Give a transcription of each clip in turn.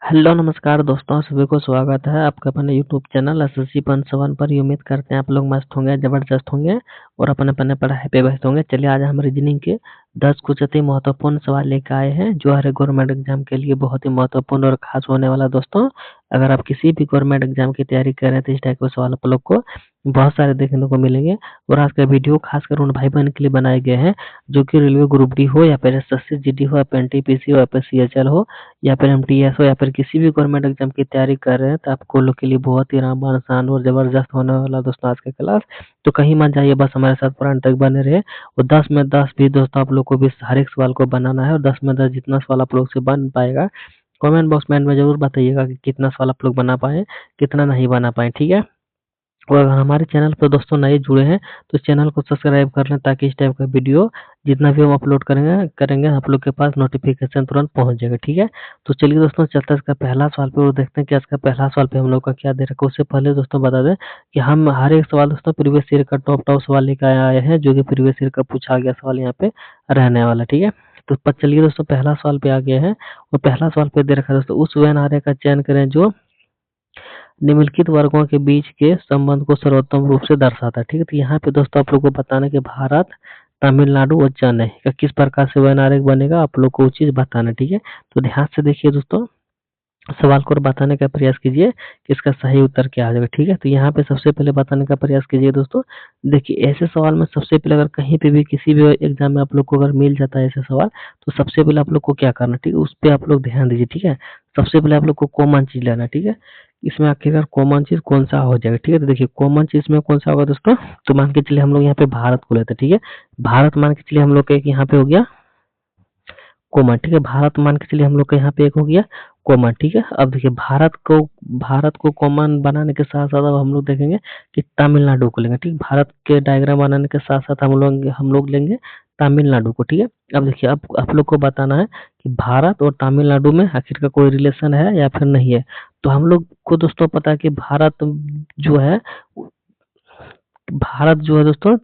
Hello नमस्कार दोस्तों, सभी को स्वागत है आपका अपने यूट्यूब चैनल एसएससी 1 पर। ये उम्मीद करते हैं आप लोग मस्त होंगे, ज़बरदस्त होंगे और अपने अपने पढ़ाई पे व्यस्त होंगे। चलिए आज हम रीजनिंग के 10 कुछ अति महत्वपूर्ण सवाल लेकर आए हैं जो हर गवर्नमेंट एग्जाम के लिए बहुत ही महत्वपूर्ण और खास होने वाला। दोस्तों अगर आप किसी भी गवर्नमेंट एग्जाम की तैयारी कर रहे हैं तो इस टाइप के सवाल आप लोग को बहुत सारे देखने को मिलेंगे। और आज का वीडियो खासकर उन भाई बहन के लिए बनाए गए हैं जो कि रेलवे ग्रुप डी हो या फिर एसएससी जीडी हो या फिर एनटीपीसी हो या फिर सीएचएल हो या फिर एमटीएस हो या फिर किसी भी गवर्नमेंट एग्जाम की तैयारी कर रहे हैं तो आपको लोग के लिए बहुत ही रामबाण आसान और जबरदस्त होने वाला दोस्तों आज का क्लास। तो कहीं मत जाइए, बस हमारे साथ पूरा अंत तक बने रहे। और 10 में 10 भी दोस्तों आप लोग को भी हर एक सवाल को बनाना है और 10 में 10 जितना सवाल आप लोग से बन पाएगा कमेंट बॉक्स में जरूर बताइएगा कि कितना सवाल आप लोग बना पाए, कितना नहीं बना पाए। ठीक है। और अगर हमारे चैनल पर दोस्तों नए जुड़े हैं तो चैनल को सब्सक्राइब कर लें ताकि इस टाइप का वीडियो जितना भी हम अपलोड करेंगे आप लोग के पास नोटिफिकेशन तुरंत पहुंच जाएगा। ठीक है। तो चलिए दोस्तों चलते हैं इसका पहला सवाल पे और देखते हैं कि इसका पहला सवाल पे हम लोग का क्या दे रखा है। उससे पहले दोस्तों बता दें कि हम हर एक सवाल दोस्तों प्रीवियस ईयर का टॉप सवाल लेकर आए हैं जो कि प्रीवियस ईयर का पूछा गया सवाल यहाँ पे रहने वाला। ठीक है। तो चलिए दोस्तों पहला सवाल पे आ गया है और पहला सवाल पे दे रखा है दोस्तों, उस वेन आर्य का चयन करें जो निम्नलिखित वर्गों के बीच के संबंध को सर्वोत्तम रूप से दर्शाता है। ठीक है। तो यहाँ पे दोस्तों आप लोग को बताना है कि भारत, तमिलनाडु और चेन्नई का किस प्रकार से वैन आरेख बनेगा, आप लोग को वो चीज बताना है। ठीक है। तो ध्यान से देखिए दोस्तों, सवाल को बताने का प्रयास कीजिए कि इसका सही उत्तर क्या आ जाएगा। ठीक है। तो यहाँ पे सबसे पहले बताने का प्रयास कीजिए दोस्तों। देखिए ऐसे सवाल में सबसे पहले अगर कहीं पे भी किसी भी एग्जाम में आप लोग को अगर मिल जाता है ऐसे सवाल तो सबसे पहले आप लोग को क्या करना है, ठीक है, उस पर आप लोग ध्यान दीजिए। ठीक है। सबसे पहले आप लोग को कॉमन चीज लेना है। ठीक है। इसमें आखिरकार कॉमन चीज कौन सा हो जाएगा। ठीक है। तो देखिए कॉमन चीज में कौन सा होगा दोस्तों, तो मान के चलिए हम लोग यहाँ पे भारत को लेते हैं। ठीक है। भारत मान के चलिए हम लोग का एक यहाँ पे हो गया कॉमन। ठीक है। भारत मान के चलिए हम लोग का यहाँ पे एक हो गया कॉमन। ठीक है। अब देखिए भारत को कॉमन बनाने के साथ साथ अब हम लोग देखेंगे कि तमिलनाडु को लेंगे। ठीक। भारत के डायग्राम बनाने के साथ साथ हम लोग लेंगे तमिलनाडु को। ठीक है। अब देखिए अब आप लोग को बताना है कि भारत और तमिलनाडु में आखिर का कोई रिलेशन है या फिर नहीं है। तो हम लोग को दोस्तों पता है कि जो है भारत जो है दोस्तों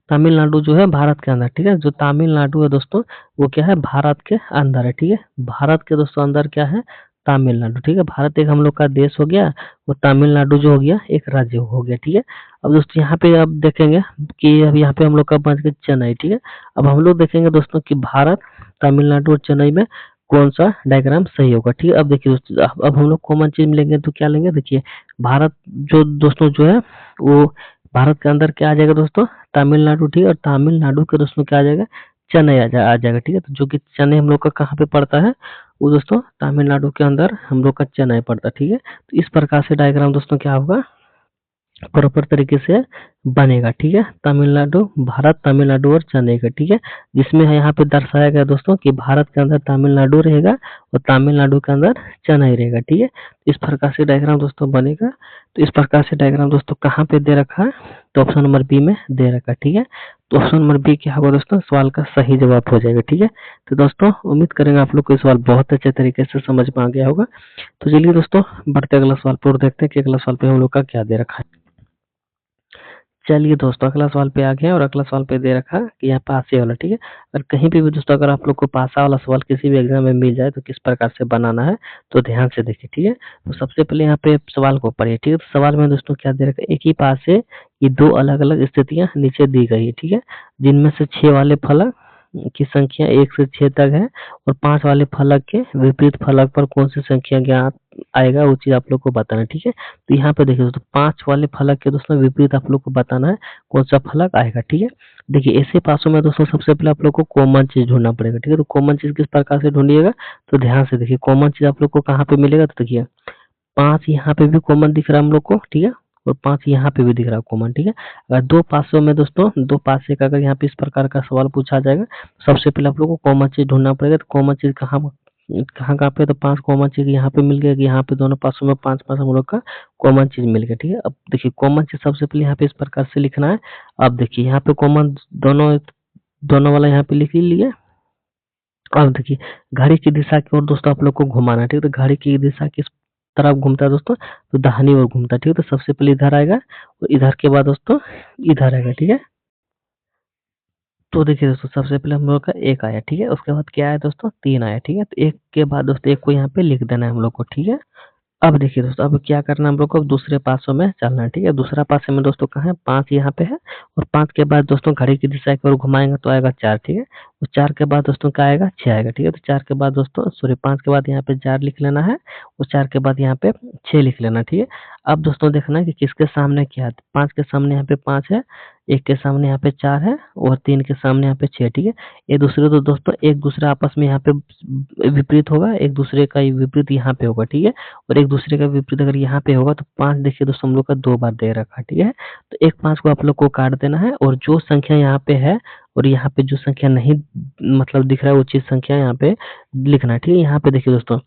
तमिलनाडु जो है भारत के अंदर। ठीक है। जो तमिलनाडु है दोस्तों वो क्या है, भारत के अंदर है। ठीक है। भारत के दोस्तों अंदर क्या है, तमिलनाडु। ठीक है। भारत एक हम लोग का देश हो गया और तमिलनाडु जो हो गया एक राज्य हो गया। ठीक है। अब दोस्तों यहाँ पे अब देखेंगे कि अब यहाँ पे हम लोग का बच गया चेन्नई। ठीक है। अब हम लोग देखेंगे दोस्तों कि भारत, तमिलनाडु और चेन्नई में कौन सा डायग्राम सही होगा। ठीक है। अब देखिए दोस्तों अब हम लोग कॉमन चीज लेंगे तो क्या लेंगे, देखिए भारत जो दोस्तों जो है वो भारत के अंदर क्या आ जाएगा दोस्तों, तमिलनाडु। ठीक है। और तमिलनाडु के दोस्तों क्या आ जाएगा, चेन्नई आ जाएगा। ठीक है। तो जो कि चेन्नई हम लोग का कहाँ पे पड़ता है, वो दोस्तों तमिलनाडु के अंदर हम लोग का चेन्नई पड़ता है। ठीक है। तो इस प्रकार से डायग्राम दोस्तों क्या होगा, प्रॉपर तरीके से बनेगा। ठीक है। तमिलनाडु, भारत, तमिलनाडु और चेन्नई का। ठीक है। जिसमें यहाँ पे दर्शाया गया दोस्तों कि भारत के अंदर तमिलनाडु रहेगा और तमिलनाडु के अंदर चेन्नई रहेगा। ठीक है। इस प्रकार से डायग्राम दोस्तों बनेगा। तो इस प्रकार से डायग्राम दोस्तों कहाँ पे दे रखा है, तो ऑप्शन नंबर बी में दे रखा है। ठीक है। तो ऑप्शन नंबर बी क्या होगा दोस्तों, सवाल का सही जवाब हो जाएगा। ठीक है। तो दोस्तों उम्मीद करेंगे आप लोग को सवाल बहुत अच्छे तरीके से समझ में आ गया होगा। तो चलिए दोस्तों बढ़ते अगला सवाल पर और देखते हैं कि अगला सवाल पे हम लोग का क्या दे रखा है। चलिए दोस्तों अगला सवाल पे आ गए और अगला सवाल पे दे रखा है कि यहाँ पासे वाला। ठीक है। अगर कहीं पे भी दोस्तों अगर आप लोग को पासा वाला सवाल किसी भी एग्जाम में मिल जाए तो किस प्रकार से बनाना है, तो ध्यान से देखिए। ठीक है। तो सबसे पहले यहाँ पे सवाल को पढ़िए। ठीक है। तो सवाल में दोस्तों क्या दे रखा है, एक ही पासे की दो अलग अलग स्थितियां नीचे दी गई है। ठीक है। जिनमें से 6 वाले फलक की संख्या 1 से 6 तक है और 5 वाले फलक के विपरीत फलक पर कौन सी संख्या ज्ञात आएगा वो चीज आप लोग को बताना है। ठीक है। तो यहाँ पे देखिए दोस्तों 5 वाले फलक के दोस्तों विपरीत आप लोग को बताना है कौन सा फलक आएगा। ठीक है। देखिए ऐसे पासों में दोस्तों सबसे पहले आप लोग को कॉमन चीज ढूंढना पड़ेगा। ठीक है। तो कॉमन चीज किस प्रकार से ढूंढिएगा, तो ध्यान से देखिए कॉमन चीज आप लोग को कहाँ पे मिलेगा, तो देखिए 5 यहाँ पे भी कॉमन दिख रहा है हम लोग को। ठीक है। और 5 यहाँ पे भी दिख रहा है कॉमन। ठीक है। अगर दो पासों में दोस्तों दो पासे का अगर यहाँ पे इस प्रकार का सवाल पूछा जाएगा तो सबसे पहले आप लोग को कॉमन चीज ढूंढना पड़ेगा। तो कॉमन चीज कहाँ कहाँ कहाँ पे, तो 5 कॉमन चीज यहाँ पे मिल गया कि यहाँ पे दोनों पासों में 5 5 हम लोग का कॉमन चीज मिल गया। ठीक है। अब देखिए कॉमन चीज सबसे पहले यहाँ पे इस प्रकार से लिखना है। अब देखिए यहाँ पे कॉमन दोनों दोनों वाला यहाँ पे लिख ही लिया। अब देखिए घड़ी की दिशा की ओर दोस्तों आप लोग को घुमाना है। ठीक है। तो घड़ी की दिशा किस तरफ घूमता है दोस्तों, तो दाहिनी ओर घूमता है। ठीक है। तो सबसे पहले इधर आएगा और इधर के बाद दोस्तों इधर आएगा। ठीक है। तो देखिए दोस्तों सबसे पहले हम लोग का 1 आया, ठीक है? उसके बाद क्या आया दोस्तों 3 आया, ठीक है? तो 1 के बाद दोस्तों 1 को यहाँ पे लिख देना है हम लोग को, ठीक है? अब देखिए दोस्तों, अब क्या करना है हम लोग को, दूसरे पासों में चलना है, ठीक है? दूसरा पासे में दोस्तों कहाँ है, 5 यहाँ पे है और 5 के बाद दोस्तों घड़ी की दिशा की ओर घुमाएंगे तो आएगा 4, ठीक है? और 4 के बाद दोस्तों क्या आएगा, 6 आएगा, ठीक है? तो 4 के बाद दोस्तों सॉरी 5 के बाद यहाँ पे 4 लिख लेना है और 4 के बाद यहाँ पे 6 लिख लेना, ठीक है? अब दोस्तों देखना है कि किसके सामने क्या है, 5 के सामने यहाँ पे 5 है, 1 के सामने यहाँ पे 4 है और 3 के सामने यहाँ पे 6, ठीक है? ये दूसरे तो दोस्तों एक दूसरे आपस में यहाँ पे विपरीत होगा, एक दूसरे का विपरीत यहाँ पे होगा, ठीक है? और एक दूसरे का विपरीत अगर यहाँ पे होगा तो 5 देखिए दोस्तों हम लोग का 2 बार दे रखा है, ठीक है? तो एक 5 को आप लोग को काट देना है और जो संख्या यहाँ पे है और यहाँ पे जो संख्या नहीं मतलब दिख रहा है वो चीज संख्या यहाँ पे लिखना है, ठीक है? यहाँ पे देखिए दोस्तों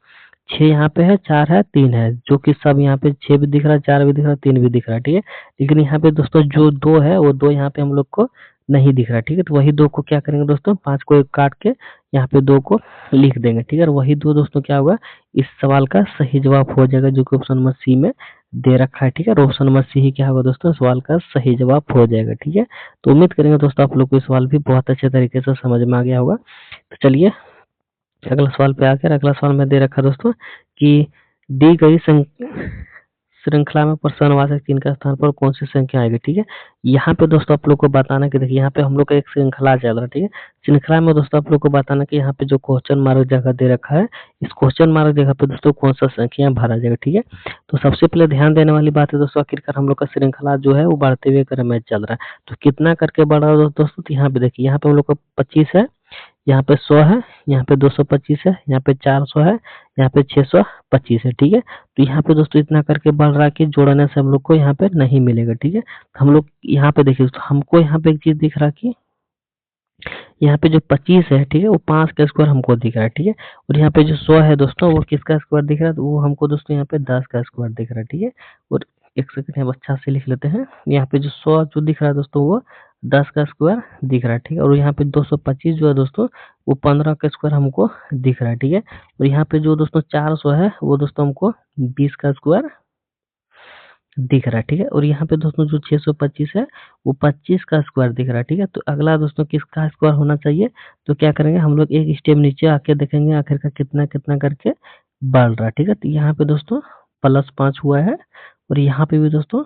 6 यहाँ पे है, 4 है, 3 है, जो कि सब यहाँ पे 6 भी दिख रहा है, 4 भी दिख रहा है, 3 भी दिख रहा है, ठीक है? लेकिन यहाँ पे दोस्तों जो 2 है वो 2 यहाँ पे हम लोग को नहीं दिख रहा है, ठीक है? तो वही 2 को क्या करेंगे दोस्तों, 5 को एक काट के यहाँ पे 2 को लिख देंगे, ठीक है? और वही 2 दोस्तों क्या होगा, इस सवाल का सही जवाब हो जाएगा जो कि ऑप्शन नंबर सी में दे रखा है, ठीक है? और ऑप्शन नंबर सी ही क्या होगा दोस्तों, सवाल का सही जवाब हो जाएगा, ठीक है? तो उम्मीद करेंगे दोस्तों आप लोग को ये सवाल भी बहुत अच्छे तरीके से समझ में आ गया होगा। तो चलिए अगला सवाल पे आकर अगला सवाल में दे रखा है दोस्तों कि दी गई श्रृंखला में प्रश्नवाचक चिन्ह के स्थान पर कौन सी संख्या आएगी, ठीक है? यहाँ पे दोस्तों आप लोग को बताना कि देखिए यहाँ पे हम लोग का एक श्रृंखला चल रहा है, ठीक है? श्रृंखला में दोस्तों आप लोग को बताना कि यहाँ पे जो क्वेश्चन मार्क जगह दे रखा है, इस क्वेश्चन मार्क जगह पे दोस्तों कौन सा संख्या भरा जाएगा, ठीक है? तो सबसे पहले ध्यान देने वाली बात है दोस्तों, आखिरकार हम लोग का श्रृंखला जो है वो बढ़ते हुए क्रम में चल रहा है। तो कितना करके बढ़ रहा है दोस्तों, तो यहाँ पे देखिए यहाँ पे हम लोग का 25 है, यहाँ पे 100 है, यहाँ पे 225 है, यहाँ पे 400 है, यहाँ पे 625 है, ठीक है? तो यहाँ पे दोस्तों इतना करके बढ़ रहा है कि जोड़ने से हम लोग को यहाँ पे नहीं मिलेगा, ठीक है? तो हम लोग यहाँ पे देखिए तो हमको यहाँ पे एक चीज दिख रहा है कि यहाँ पे जो 25 है, ठीक है, वो 5 का स्क्वायर हमको दिख रहा है, ठीक है? और यहाँ पे जो 100 है दोस्तों वो किसका स्क्वायर दिख रहा है, तो वो हमको दोस्तों यहाँ पे 10 का स्क्वायर दिख रहा है, ठीक है? और एक सेकंड हम अच्छा से लिख लेते हैं, यहाँ पे जो 100 जो दिख रहा है दोस्तों वो 10 का स्क्वायर दिख रहा है, ठीक है? और यहाँ पे 225 जो है दोस्तों वो 15 का स्क्वायर हमको दिख रहा है, ठीक है? और यहाँ पे जो दोस्तों 400 है वो दोस्तों हमको 20 का स्क्वायर दिख रहा है, ठीक है? और यहाँ पे दोस्तों जो 625 है वो 25 का स्क्वायर दिख रहा है, ठीक है? तो अगला दोस्तों किसका स्क्वायर होना चाहिए, तो क्या करेंगे हम लोग एक स्टेप नीचे आके देखेंगे आखिर का कितना कितना करके बढ़ रहा है, ठीक है? तो यहाँ पे दोस्तों +5 हुआ है और यहाँ पे भी दोस्तों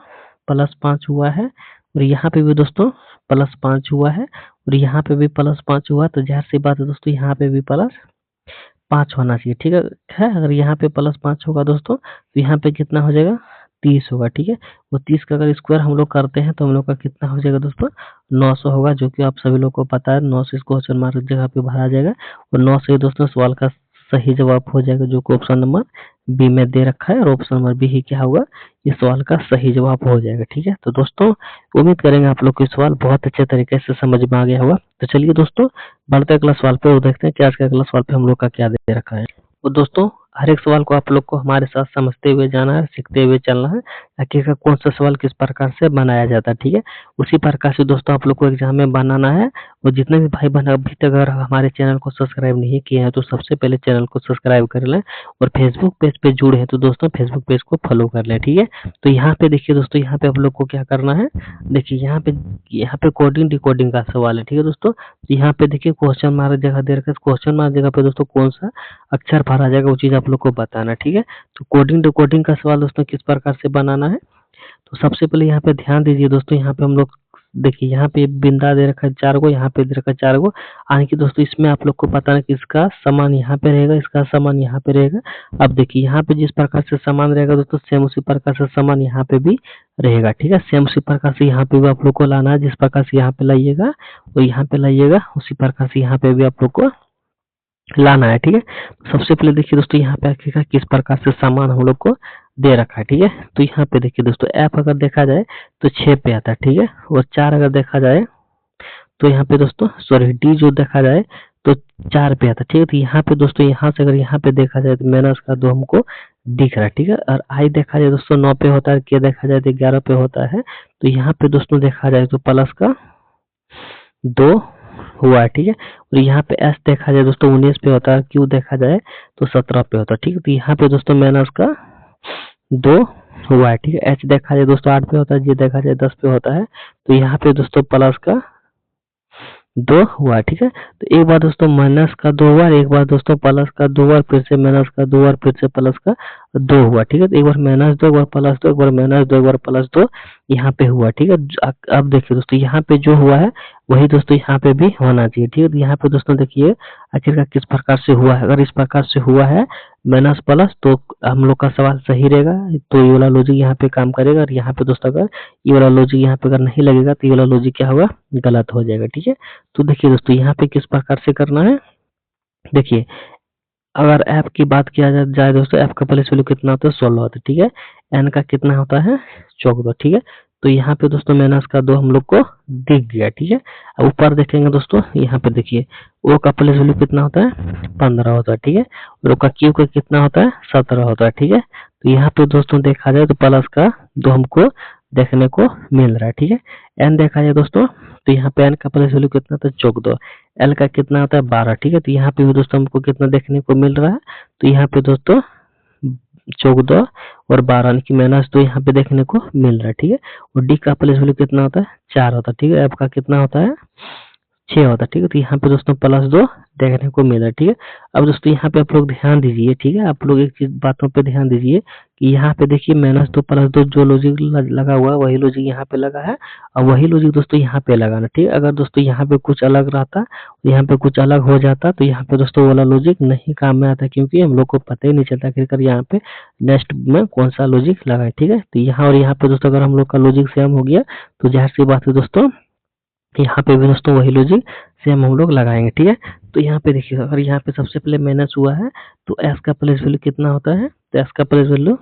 +5 हुआ है और यहाँ पे भी दोस्तों +5 हुआ है और यहाँ पे भी +5 हुआ, तो ज़ाहिर सी बात है दोस्तों यहाँ पे भी +5 होना चाहिए, ठीक है? अगर यहाँ पे +5 होगा दोस्तों तो यहाँ पे कितना हो जाएगा, 30 होगा, ठीक है? वो 30 का अगर स्क्वायर हम लोग करते हैं तो हम लोग का कितना हो जाएगा दोस्तों, 900 होगा, जो कि आप सभी लोग को पता है 9 से इसको क्वेश्चन मार्क जगह पे भरा जाएगा और 9 से दोस्तों सवाल का सही जवाब हो जाएगा जो कि ऑप्शन नंबर बी में दे रखा है और ऑप्शन नंबर बी ही क्या होगा, इस सवाल का सही जवाब हो जाएगा, ठीक है? तो दोस्तों उम्मीद करेंगे आप लोग को ये सवाल बहुत अच्छे तरीके से समझ में आ गया होगा। तो चलिए दोस्तों बढ़ते अगला सवाल पे और देखते हैं कि आज के अगला सवाल पे हम लोग का क्या दे रखा है। तो दोस्तों हर एक सवाल को आप लोग को हमारे साथ समझते हुए जाना है, सीखते हुए चलना है, आखिरकार कौन सा सवाल किस प्रकार से बनाया जाता है, ठीक है? उसी प्रकार से दोस्तों आप लोग को एग्जाम में बनाना है और जितने भी भाई बहन अभी तक अगर हमारे चैनल को सब्सक्राइब नहीं किए हैं तो सबसे पहले चैनल को सब्सक्राइब कर लें और फेसबुक पेज पे जुड़े हैं तो दोस्तों फेसबुक पेज को फॉलो कर लें, ठीक है? तो यहाँ पे देखिए दोस्तों, यहाँ पे आप लोग को क्या करना है, देखिए यहाँ पे कोडिंग डिकोडिंग का सवाल है, ठीक है दोस्तों? तो यहाँ पे देखिए क्वेश्चन मार्क जगह दे रखा है, क्वेश्चन मार्क जगह पे दोस्तों कौन सा अक्षर भरा जाएगा वो चीज आप लोग को बताना, ठीक है? तो कोडिंग डिकोडिंग का सवाल दोस्तों किस प्रकार से बनाना है, तो सबसे पहले यहाँ पे ध्यान दीजिए दोस्तों, यहाँ पे हम लोग देखिए यहाँ पे बिंदा दे रखा है 4 गो, यहाँ पे दे रखा है 4 गो, यानी कि दोस्तों इसमें आप लोग को पता है कि इसका समान यहाँ पे रहेगा, इसका समान यहाँ पे रहेगा। अब देखिए यहाँ पे जिस प्रकार से समान रहेगा दोस्तों सेम उसी प्रकार से समान यहाँ पे भी रहेगा, ठीक है? सेम उसी प्रकार से यहाँ पे भी आप लोग को लाना है, जिस प्रकार से यहाँ पे लाइएगा और यहाँ पे लाइएगा उसी प्रकार से यहाँ पे भी आप लोग को लाना है, ठीक है? सबसे पहले देखिए दोस्तों यहाँ पे आखिरकार किस प्रकार से सामान हम लोग को दे रखा है, ठीक है? तो यहाँ पे देखिए दोस्तों एफ अगर देखा जाए तो 6 पे आता है, ठीक है? और 4 अगर देखा जाए तो यहाँ पे दोस्तों सॉरी डी जो देखा जाए तो 4 पे आता है, ठीक है? तो यहाँ पे दोस्तों यहाँ से अगर यहाँ पे देखा जाए तो माइनस का 2 हमको दिख रहा है, ठीक है? और आई देखा जाए दोस्तों 9 पे होता है, के देखा जाए तो 11 पे होता है, तो यहाँ पे दोस्तों देखा जाए तो प्लस का 2 हुआ है, ठीक है? और यहाँ पे एस देखा जाए दोस्तों 19 पे होता है, क्यू देखा जाए तो 17 पे होता है, ठीक है? तो यहाँ पे दोस्तों माइनस का 2 हुआ है, ठीक है? एच देखा जाए दोस्तों 8 पे होता है, जी देखा जाए 10 पे होता है, तो यहाँ पे दोस्तों प्लस का 2 हुआ, ठीक है। तो एक बार दोस्तों माइनस का 2 हुआ, एक बार दोस्तों प्लस का 2 हुआ, फिर से माइनस का 2 हुआ, फिर से प्लस का 2 हुआ, ठीक है। तो एक बार माइनस 2, एक बार प्लस 2, एक बार माइनस 2, एक बार प्लस 2 यहाँ पे हुआ, ठीक है। अब देखिए दोस्तों यहाँ पे जो हुआ है वही दोस्तों यहाँ पे भी होना चाहिए, ठीक है। तो यहाँ पे दोस्तों देखिए आखिरकार किस प्रकार से हुआ है। अगर इस प्रकार से हुआ है माइनस प्लस तो हम लोग का सवाल सही रहेगा, तो ये वाला लॉजिक यहाँ पे काम करेगा। और यहाँ पे दोस्तों अगर ये वाला लॉजिक यहाँ पे अगर नहीं लगेगा तो ये वाला लॉजिक क्या होगा, गलत हो जाएगा, ठीक है। तो देखिए दोस्तों यहाँ पे किस प्रकार से करना है, देखिए अगर एफ की बात किया जाए दोस्तों, एफ का प्लेस वैल्यू कितना होता है 16 होता है, ठीक है। एन का कितना होता है 14, ठीक है। तो यहाँ पे दोस्तों माइनस का 2 हम लोग को दिख गया, ठीक है। अब ऊपर देखेंगे दोस्तों, यहाँ पे देखिए ओ का प्लेस वैल्यू कितना होता है 15 होता है, ठीक है। और ओ का क्यू का कितना होता है 17 होता है, ठीक है। तो यहाँ पे दोस्तों देखा जाए तो प्लस का 2 हमको देखने को मिल रहा है, ठीक है। एन देखा जाए दोस्तों तो यहाँ पे एन का प्लेस वैल्यू कितना था 14, एल का कितना होता है 12, ठीक है। तो यहाँ पे भी दोस्तों हमको कितना देखने को मिल रहा है, तो यहाँ पे दोस्तों 14 और 12 यानी कि -2 यहाँ पे देखने को मिल रहा है, ठीक है। और डी का प्लेस वैल्यू कितना होता है 4 होता है, ठीक है। एफ का कितना होता है 6 होता है, ठीक है। तो यहाँ पे दोस्तों +2 देखने को मिल रहा है, ठीक है। अब दोस्तों यहाँ पे आप लोग ध्यान दीजिए, ठीक है। आप लोग एक चीज बातों पे ध्यान दीजिए कि यहाँ पे देखिए -2 +2 जो लॉजिक लगा हुआ है वही लॉजिक यहाँ पे लगा है, और वही लॉजिक दोस्तों यहाँ पे लगाना, ठीक है। अगर दोस्तों यहाँ पे कुछ अलग रहता, यहाँ पे कुछ अलग हो जाता तो यहाँ पे दोस्तों वाला लॉजिक नहीं काम में आता, क्योंकि हम लोग को पता ही नहीं चलता आखिरकार यहाँ पे नेक्स्ट में कौन सा लॉजिक लगा है, ठीक है। तो यहाँ और यहाँ पे दोस्तों अगर हम लोग का लॉजिक सेम हो गया तो जाहिर सी बात है दोस्तों यहाँ पे भी दोस्तों वही लॉजिक सेम हम लोग लगाएंगे, ठीक है। तो यहाँ पे देखिए अगर यहाँ पे सबसे पहले माइनस हुआ है तो एस का प्लेस वैल्यू कितना होता है, तो एस का प्लेस वैल्यू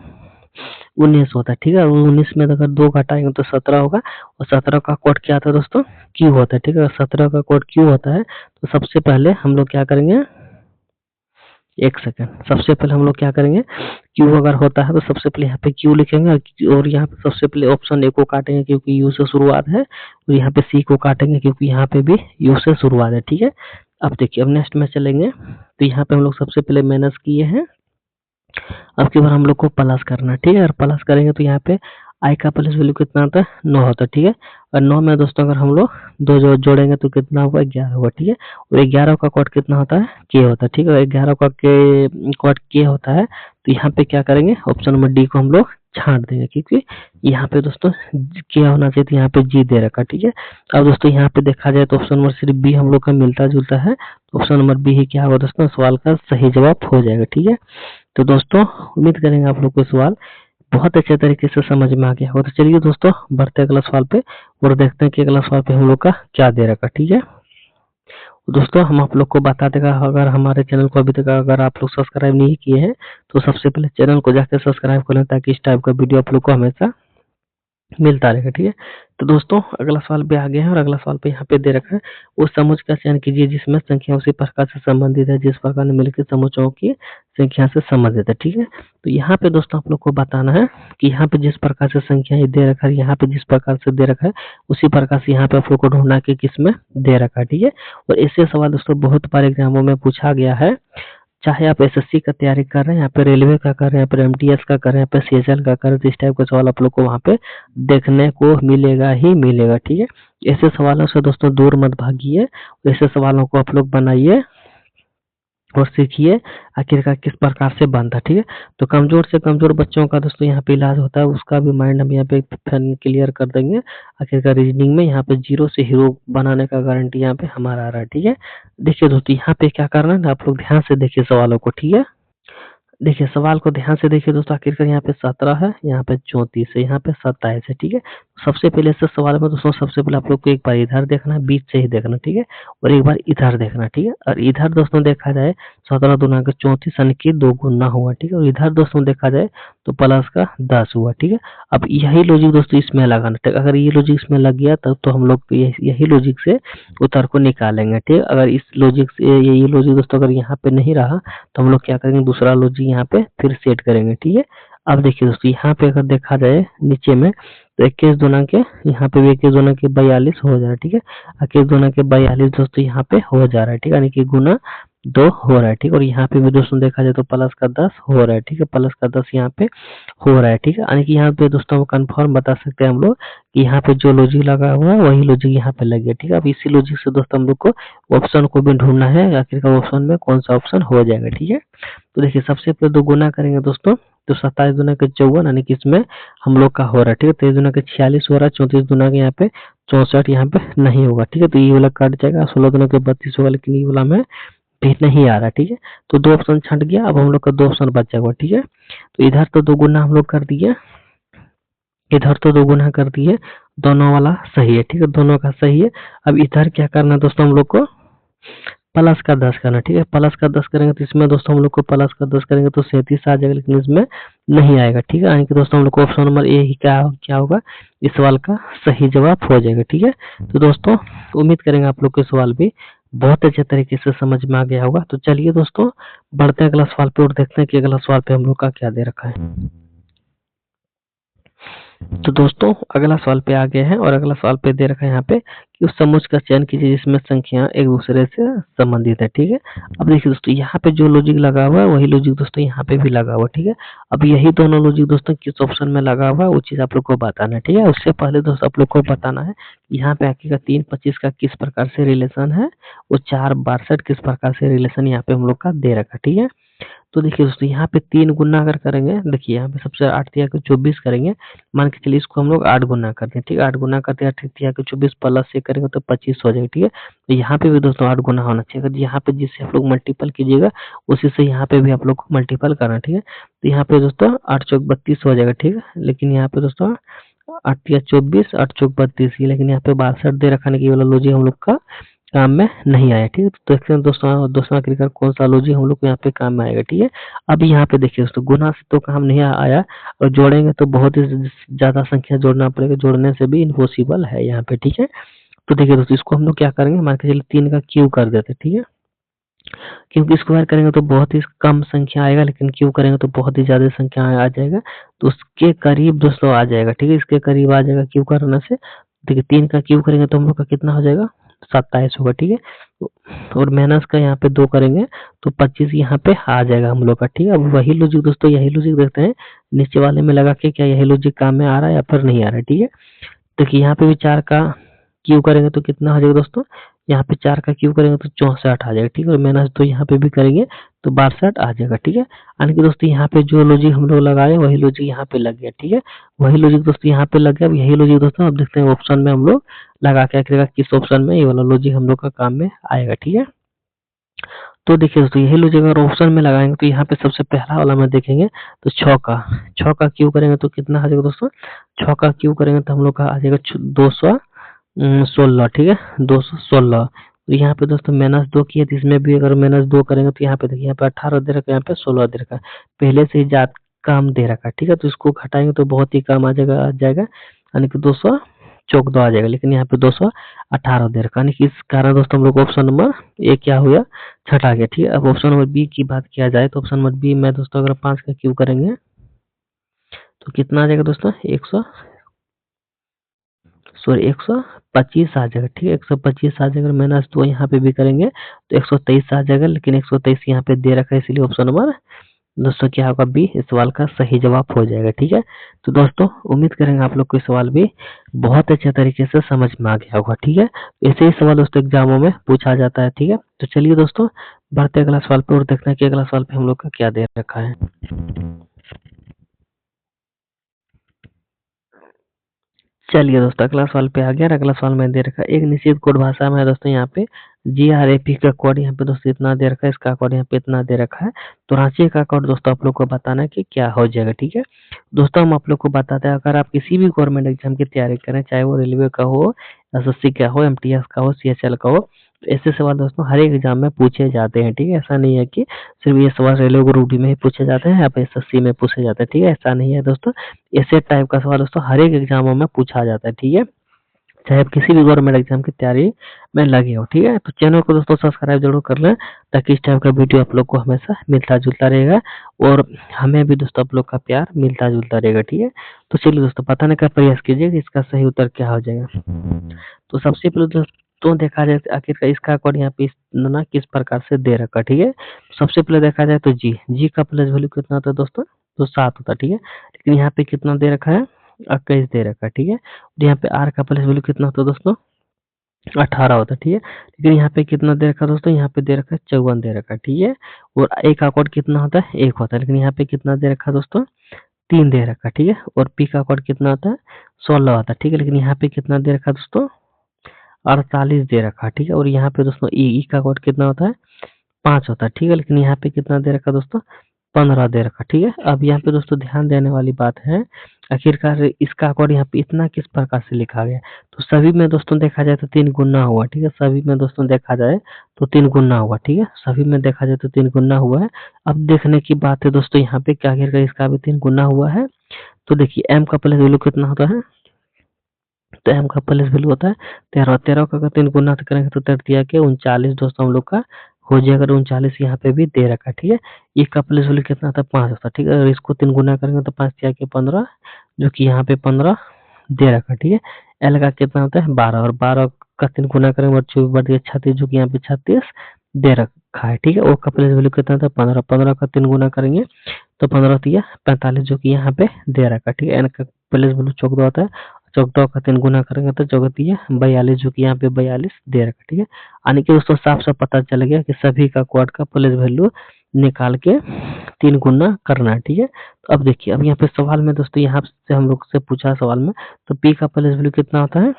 19 होता है, ठीक है। और 19 में अगर 2 घटाएंगे तो 17 होगा, और 17 का कोड क्या आता है दोस्तों क्यू होता है, ठीक है। 17 का कोड क्यू होता है तो सबसे पहले हम लोग क्या करेंगे, एक सेकंड, सबसे पहले हम लोग क्या करेंगे, क्यू अगर होता है तो सबसे पहले यहाँ पे क्यू लिखेंगे, और यहाँ पे सबसे पहले ऑप्शन ए को काटेंगे क्योंकि यू से शुरुआत है, और यहाँ पे सी को काटेंगे क्योंकि यहाँ पे भी यू से शुरुआत है, ठीक है। अब देखिए अब नेक्स्ट में चलेंगे तो यहाँ पे हम लोग सबसे पहले माइनस किए हैं, अब की बार हम लोग को प्लस करना है, ठीक है। और प्लस करेंगे तो यहाँ पे आई का प्लस वैल्यू कितना होता है 9 होता है, ठीक है। और 9 में दोस्तों अगर हम लोग 2 जोड़ेंगे तो कितना होगा 11 होगा, ठीक है। और 11 का कोड कितना होता है के होता है, ठीक है। 11 का के कोड के होता है तो यहाँ पे क्या करेंगे, ऑप्शन नंबर डी को हम लोग छांट देंगे, क्योंकि यहाँ पे दोस्तों क्या होना चाहिए तो यहाँ पे जी दे रखा, ठीक है। अब दोस्तों यहाँ पे देखा जाए तो ऑप्शन नंबर सिर्फ बी हम लोग का मिलता जुलता है, तो ऑप्शन नंबर बी ही क्या होगा दोस्तों सवाल का सही जवाब हो जाएगा, ठीक है। तो दोस्तों उम्मीद करेंगे आप लोग को सवाल बहुत अच्छे तरीके से समझ में आ गया होगा। तो चलिए दोस्तों बढ़ते अगला सवाल पे और देखते हैं कि अगला सवाल पे हम लोग का क्या दे रखा, ठीक है। दोस्तों हम आप लोग को बता देगा, अगर हमारे चैनल को अभी तक अगर आप लोग सब्सक्राइब नहीं किए हैं तो सबसे पहले चैनल को जाकर सब्सक्राइब कर लें, ताकि इस टाइप का वीडियो आप लोग को हमेशा मिलता रहेगा, ठीक है। तो दोस्तों अगला सवाल पे आ गया है, और अगला सवाल पे यहाँ पे दे रखा है, उस समूह का चयन कीजिए जिसमें संख्या उसी प्रकार से संबंधित है जिस प्रकार निम्नलिखित समूहों की संख्या से संबंधित है, ठीक है। तो यहाँ पे दोस्तों आप लोग को बताना है कि यहाँ पे जिस प्रकार से संख्या दे रखा है, यहाँ पे जिस प्रकार से दे रखा है उसी प्रकार से यहाँ पे आप लोग को ढूंढना कि किसमें दे रखा है, ठीक है। और ऐसे सवाल दोस्तों बहुत बार एग्जामों में पूछा गया है, चाहे आप एसएससी का तैयारी कर रहे हैं, यहाँ पे रेलवे का कर रहे हैं, यहाँ पे एमटीएस का कर रहे हैं, यहाँ पे सीएचएल का कर रहे हैं, तो इस टाइप का सवाल आप लोग को वहाँ पे देखने को मिलेगा ही मिलेगा, ठीक है। ऐसे सवालों से दोस्तों दूर मत भागिए, ऐसे सवालों को आप लोग बनाइए और सीखिए आखिरकार किस प्रकार से बनता है, ठीक है। तो कमजोर से कमजोर बच्चों का दोस्तों यहाँ पे इलाज होता है, उसका भी माइंड हम यहाँ पे फन क्लियर कर देंगे। आखिरकार रीजनिंग में यहाँ पे 0 से हीरो बनाने का गारंटी यहाँ पे हमारा आ रहा है, ठीक है। देखिए दोस्तों यहाँ पे क्या करना है, आप लोग ध्यान से देखिए सवालों को, ठीक है। देखिए सवाल को ध्यान से देखिए दोस्तों, आखिरकार यहाँ पे 17 है, यहाँ पे 34 है, यहाँ पे 27 है, ठीक है। सबसे पहले इस सवाल में दोस्तों सबसे पहले आप लोग को एक बार इधर देखना है, बीच से ही देखना, ठीक है। और एक बार इधर देखना, ठीक है। और इधर दोस्तों देखा जाए 17 दूना का 34 यानी कि 2 गुना हुआ, ठीक है। और इधर दोस्तों देखा जाए तो प्लस का 10 हुआ, ठीक है। अब यही लॉजिक दोस्तों इसमें लगाना, ठीक है। अगर ये लॉजिक इसमें लग गया तब तो हम लोग यही लॉजिक से उत्तर को निकालेंगे, ठीक है। अगर इस लॉजिक से ये लॉजिक दोस्तों अगर यहाँ पे नहीं रहा तो हम लोग क्या करेंगे, दूसरा लॉजिक यहाँ पे फिर सेट करेंगे, ठीक है। अब देखिए दोस्तों यहाँ पे अगर देखा जाए नीचे में तो 21 दूना के यहाँ पे भी 21 दूना के 42 हो जा रहा है, ठीक है। 21 दूना के 42 दोस्तों यहाँ पे हो जा रहा है, ठीक है, यानी कि गुना 2 हो रहा है, ठीक है। और यहाँ पे भी दोस्तों देखा जाए तो प्लस का 10 हो रहा है, ठीक है, प्लस का 10 यहाँ पे हो रहा है, ठीक है। यानी कि यहाँ पे दोस्तों हम कंफर्म बता सकते हैं हम लोग कि यहाँ पे जो लॉजिक लगा हुआ है वही लॉजिक यहाँ पे लग गया, ठीक है। अब इसी लॉजिक से दोस्तों हम लोग को ऑप्शन को भी ढूंढना है, आखिरकार ऑप्शन में कौन सा ऑप्शन हो जाएगा, ठीक है। तो देखिए सबसे पहले 2 गुना करेंगे दोस्तों, तो 27 दूना के 54, यानी कि इसमें हम लोग का हो रहा है, ठीक है। 23 दूना के 46 हो रहा है, 34 दूना के यहाँ पे 64 यहाँ पे नहीं होगा, ठीक है। तो ये वाला कट जाएगा, 16 दूना के 32 होगा, लेकिन ये वाला में भी नहीं आ रहा, ठीक है। तो 2 ऑप्शन छंट गया, अब हम लोग का 2 ऑप्शन बच जाएगा, ठीक है। तो इधर तो 2 गुना हम लोग कर दिए, इधर तो 2 गुना कर दिए, दोनों वाला सही है, ठीक है, दोनों का सही है। अब इधर क्या करना है दोस्तों हम लोग को, प्लस का 10 करना, ठीक है। प्लस का 10 करेंगे तो इसमें दोस्तों हम लोग को प्लस का 10 करेंगे तो 37 आ जाएगा, लेकिन इसमें नहीं आएगा, ठीक है। यानी कि दोस्तों हम लोग को ऑप्शन नंबर ए ही क्या होगा, इस सवाल का सही जवाब हो जाएगा, ठीक है। तो दोस्तों उम्मीद करेंगे आप लोग को सवाल भी बहुत अच्छे तरीके से समझ में आ गया होगा। तो चलिए दोस्तों बढ़ते हैं अगला सवाल पे और देखते हैं कि अगला सवाल पे हम लोग का क्या दे रखा है। तो दोस्तों अगला सवाल पे आ गए हैं और अगला सवाल पे दे रखा है यहाँ पे कि उस समोच्च का चयन कीजिए जिसमें संख्या एक दूसरे से संबंधित है, ठीक है। अब देखिए दोस्तों यहाँ पे जो लॉजिक लगा हुआ है वही लॉजिक दोस्तों यहाँ पे भी लगा हुआ है, ठीक है। अब यही दोनों लॉजिक दोस्तों किस ऑप्शन में लगा हुआ है वो चीज आप लोग को बताना है, ठीक है। उससे पहले दोस्तों आप लोग को बताना है यहाँ पे आखिर 3-25 का किस प्रकार से रिलेशन है, वो 4-62 किस प्रकार से रिलेशन यहाँ पे हम लोग का दे रखा है, ठीक है। तो देखिए दोस्तों यहाँ पे 3 गुना अगर करेंगे, देखिए यहाँ पे सबसे 8 तिया के 24 करेंगे, मान के चलिए इसको हम लोग 8 गुना करते हैं, ठीक है। 8 गुना करते हैं, 8 तिया के 24 प्लस से करेंगे तो 25 हो जाएगा, ठीक है। तो यहाँ पे भी दोस्तों 8 गुना होना चाहिए, अगर यहाँ पे जिससे आप लोग मल्टीपल कीजिएगा उसी से यहाँ पे भी आप लोग को मल्टीपल करना, ठीक है। तो यहाँ पे दोस्तों 8 चौक 32 हो जाएगा, ठीक है। लेकिन यहाँ पे दोस्तों 8 तिया 24, 8 चौक 32, लेकिन यहाँ पे 62 दे रखा है कि वाला लॉजिक हम लोग का काम में नहीं आया, ठीक है। तो देखते हैं दोस्तों आखिरकार कौन सा लॉजिक हम लोग को यहाँ पे काम में आएगा, ठीक है। अब यहाँ पे देखिए दोस्तों गुना से तो काम नहीं आया और जोड़ेंगे तो बहुत ही ज्यादा संख्या जोड़ना पड़ेगा, जोड़ने से भी इम्पॉसिबल है यहाँ पे, ठीक है। तो देखिए दोस्तों इसको हम लोग क्या करेंगे, मान के चलिए 3 का क्यू कर देते हैं, ठीक है। क्योंकि स्क्वायर करेंगे तो बहुत ही कम संख्या आएगा, लेकिन क्यू करेंगे तो बहुत ही ज्यादा संख्या आ जाएगा, तो उसके करीब दोस्तों आ जाएगा, ठीक है। इसके करीब आ जाएगा क्यू करने से। देखिए 3 का क्यू करेंगे तो हम लोग का कितना हो जाएगा, 27 होगा, ठीक है। और माइनस का यहाँ पे 2 करेंगे तो 25 यहाँ पे आ जाएगा हम लोग का, ठीक है। अब वही लॉजिक दोस्तों, यही लॉजिक देखते हैं नीचे वाले में लगा के क्या यही लॉजिक काम में आ रहा है या फिर नहीं आ रहा है, ठीक है। देखिए यहाँ पे भी 4 का क्यू करेंगे तो कितना हो जाएगा दोस्तों, यहाँ पे 4 का क्यू करेंगे तो 64 आ जाएगा, ठीक है। और माइनस 2 यहाँ पे भी करेंगे तो 62 आ जाएगा, ठीक है। यानी कि दोस्तों यहाँ पे जो लॉजिक हम लोग लगाए वही लॉजिक यहाँ पे लग गया, ठीक है। वही लॉजिक दोस्तों यहाँ पे लग गया। अब यही लॉजिक दोस्तों अब देखते हैं ऑप्शन में हम लोग लगा के आखिरकार किस ऑप्शन में ये वाला लॉजिक हम लोग का काम में आएगा, ठीक है। तो देखिए दोस्तों यही लॉजिक अगर ऑप्शन में लगाएंगे तो यहाँ पे सबसे पहला वाला में देखेंगे तो 6 का क्यू करेंगे तो कितना आ जाएगा दोस्तों, 6 का क्यू करेंगे तो हम लोग का आ जाएगा 216, ठीक है, 216। तो यहाँ पे दोस्तों माइनस 2 किया तो इसमें भी अगर माइनस 2 करेंगे तो यहाँ पे देखिए यहाँ पे 18 दे रखा है, यहाँ पे 16 दे रखा है, पहले से ही ज्यादा कम दे रखा है, ठीक है। तो इसको घटाएंगे तो बहुत ही कम आ जाएगा, यानी कि 214 आ जाएगा, लेकिन यहाँ पे 218 दे रखा है, यानी कि इस कारण दोस्तों हम लोग ऑप्शन नंबर ए क्या हुआ, छटा गया, ठीक है। अब ऑप्शन नंबर बी की बात किया जाए तो ऑप्शन नंबर बी में दोस्तों अगर 5 का क्यू करेंगे तो कितना आ जाएगा दोस्तों, 125 आ जाएगा, ठीक है। 125 आ जाएगा, माइनस 2 यहाँ पे भी करेंगे तो 123 आ जाएगा, लेकिन 123 यहाँ पे दे रखा है, इसलिए ऑप्शन नंबर दोस्तों क्या होगा, बी इस सवाल का सही जवाब हो जाएगा, ठीक है। तो दोस्तों उम्मीद करेंगे आप लोग को सवाल भी बहुत अच्छे तरीके से समझ में आ गया होगा, ठीक है। ऐसे ही सवाल दोस्तों एग्जामों में पूछा जाता है, ठीक है। तो चलिए दोस्तों बढ़ते अगला सवाल पे और देखते हैं कि अगला सवाल पे हम लोग का क्या दे रखा है। चलिए दोस्तों अगला सवाल पे आ गया, अगला सवाल में दे रखा है एक निश्चित कोड भाषा में है दोस्तों, यहाँ पे GRAP का कोड यहाँ पे दोस्तों इतना दे रखा है, इसका कोड यहाँ पे इतना दे रखा है। तो रांची का कोड दोस्तों आप लोग को बताना है कि क्या हो जाएगा, ठीक है। दोस्तों हम आप लोग को बताते हैं अगर आप किसी भी गवर्नमेंट एग्जाम की तैयारी करें, चाहे वो रेलवे का हो, SSC का हो, MTS का हो, CHL का हो, तो ऐसे सवाल दोस्तों हर एक एग्जाम में पूछे जाते हैं, ठीक है। ऐसा नहीं है कि सिर्फ ये सवाल रेलवे ग्रुप डी में ही पूछे जाते हैं या फिर SSC में पूछे जाते हैं, ठीक है, ऐसा नहीं है दोस्तों। ऐसे टाइप का सवाल दोस्तों हर एक एग्जामों में पूछा जाता है, ठीक है, चाहे आप किसी भी गवर्नमेंट एग्जाम की तैयारी में लगे हो, ठीक है। तो चैनल को दोस्तों सब्सक्राइब जरूर कर लें ताकि इस टाइप का वीडियो आप लोग को हमेशा मिलता जुलता रहेगा और हमें भी दोस्तों आप लोग का प्यार मिलता जुलता रहेगा, ठीक है। तो चलिए दोस्तों बताने का प्रयास कीजिए कि इसका सही उत्तर क्या हो जाएगा। तो सबसे पहले तो देखा जाए तो आखिरकार इसका कोड यहाँ पे ना किस प्रकार से दे रखा है, ठीक है। सबसे पहले देखा जाए तो जी का प्लेस वैल्यू कितना होता है दोस्तों, तो 7 होता है, ठीक है। लेकिन यहाँ पे कितना दे रखा है, 21 दे रखा है, ठीक है। और यहाँ पे आर का प्लेस वैल्यू कितना होता है दोस्तों, 18 होता है, ठीक है। लेकिन यहाँ पे कितना दे रखा है दोस्तों, यहाँ पे दे रखा है 54 दे रखा है, ठीक है। और ए का कोड कितना होता है, 1 होता है। लेकिन यहाँ पे कितना दे रखा है दोस्तों, 3 दे रखा है, ठीक है। और पी का कोड कितना होता है, 16 होता है, ठीक है। लेकिन यहाँ पे कितना दे रखा है दोस्तों, 48 दे रखा है, ठीक है। और यहाँ पे दोस्तों ई का कोड कितना होता है, 5 होता है, ठीक है। लेकिन यहाँ पे कितना दे रखा है दोस्तों, 15 दे रखा, ठीक है। अब यहाँ पे दोस्तों ध्यान देने वाली बात है, आखिरकार इसका कोड यहाँ पे इतना किस प्रकार से लिखा गया है। तो सभी में दोस्तों देखा जाए तो 3 गुना हुआ, ठीक है। सभी में दोस्तों देखा जाए तो 3 गुना हुआ, ठीक है। सभी में देखा जाए तो 3 गुना हुआ है। अब देखने की बात है दोस्तों यहाँ पे क्या आखिरकार इसका भी 3 गुना हुआ है। तो देखिए एम का प्लस वैल्यू कितना होता है, तो एम का प्लस वैल्यू होता है 13। 13 का अगर 3 गुना करेंगे तो 13 के 39 दोस्तों हम लोग का हो जाएगा। 39 यहाँ पे भी दे रखा है, ठीक है। ई का प्लस वैल्यू कितना था, 5 होता है, ठीक है। अगर इसको 3 गुना करेंगे तो 5 के 15, जो कि यहाँ पे 15 दे रखा है, ठीक है। एल का कितना होता है, 12, और 12 का 3 गुना करेंगे और 24 बढ़ गया 36, जो कि यहाँ पे 36 दे रखा है, ठीक है। ओ का प्लस वैल्यू कितना था, 15। 15 का 3 गुना करेंगे तो 15 दिया 45, जो कि यहाँ पे दे रखा है, ठीक है। एन का प्लस वैल्यू 14 होता है। 14 का 3 गुना करेंगे तो 14 42, जो कि यहाँ पे 42 दे रखा है, ठीक है। यानी कि दोस्तों साफ साफ पता चल गया कि सभी का क्वाड का प्लस वैल्यू निकाल के 3 गुना करना है, ठीक है। तो अब देखिए, अब यहाँ पे सवाल में दोस्तों यहाँ से हम लोग से पूछा सवाल में, तो पी का प्लस वैल्यू कितना होता है,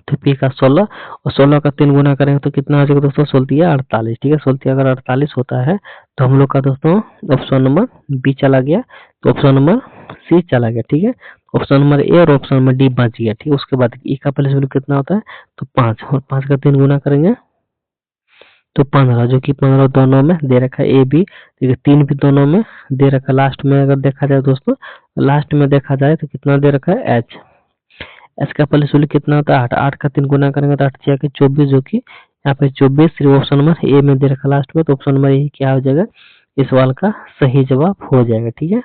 तो पी का 16, और 16 का 3 गुना करेंगे तो कितना आ जाएगा दोस्तों, 16 48, ठीक है। 16 अगर 48 होता है तो हम लोग का दोस्तों ऑप्शन नंबर बी चला गया, तो ऑप्शन नंबर सी चला गया, ठीक है। ऑप्शन नंबर ए और ऑप्शन नंबर डी बच गया, ठीक है। उसके बाद ई का प्लस वैल्यू कितना होता है, तो 5, और 5 का 3 गुना करेंगे तो 15, जो कि 15 दोनों में दे रखा है, ए बी, देखिए 3 भी दोनों में दे रखा है। लास्ट में अगर देखा जाए दोस्तों, लास्ट में देखा जाए तो कितना दे रखा है, एच। एच का प्लस वैल्यू कितना होता है, 8। 8 का 3 गुना करेंगे तो 8 के 24, जो कि यहाँ पे 24 सिर्फ ऑप्शन नंबर ए में दे रखा लास्ट में, तो ऑप्शन नंबर ए क्या हो जाएगा, इस सवाल का सही जवाब हो जाएगा, ठीक है।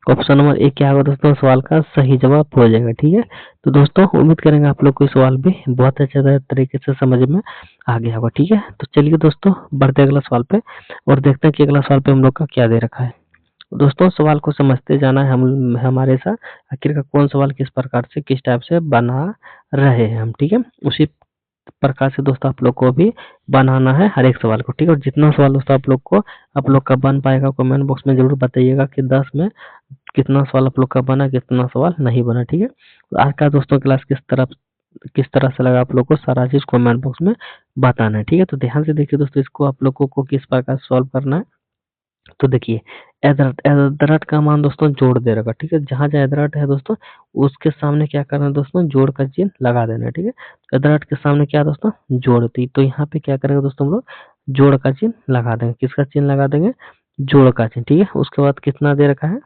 ऑप्शन नंबर ए क्या होगा दोस्तों, सवाल का सही जवाब हो जाएगा, ठीक है। तो दोस्तों उम्मीद करेंगे आप लोग को सवाल भी बहुत अच्छे तरीके से समझ में आ गया होगा, ठीक है। तो चलिए दोस्तों बढ़ते अगला सवाल पे और देखते हैं कि अगला सवाल पे हम लोग का क्या दे रखा है। दोस्तों सवाल को समझते जाना है हम हमारे साथ, आखिरकार कौन सवाल किस प्रकार से किस टाइप से बना रहे हैं हम, ठीक है। उसी प्रकार से दोस्तों आप लोग को भी बनाना है हर एक सवाल को, ठीक है। और जितना सवाल दोस्तों आप लोग का बन पाएगा कमेंट बॉक्स में जरूर बताइएगा कि 10 में कितना सवाल आप लोग का बना, कितना सवाल नहीं बना, ठीक है। तो आज का दोस्तों क्लास किस तरह से लगा आप लोग को सारा चीज कमेंट बॉक्स में बताना है, ठीक है। तो ध्यान से देखिए दोस्तों, इसको आप लोगों को किस प्रकार सॉल्व करना है। तो देखिए एदरट का मान दोस्तों जोड़ दे रखा, ठीक है। जहां जहां एदरट है दोस्तों उसके सामने क्या करना है दोस्तों, जोड़ का चिन्ह लगा देना है, ठीक है। एदरट के सामने क्या दोस्तों, जोड़ थी, तो यहाँ पे क्या करेंगे दोस्तों हम लोग जोड़ का चिन्ह लगा देंगे। किसका चिन्ह लगा देंगे, जोड़ का चिन्ह, ठीक है। उसके बाद कितना दे रखा है,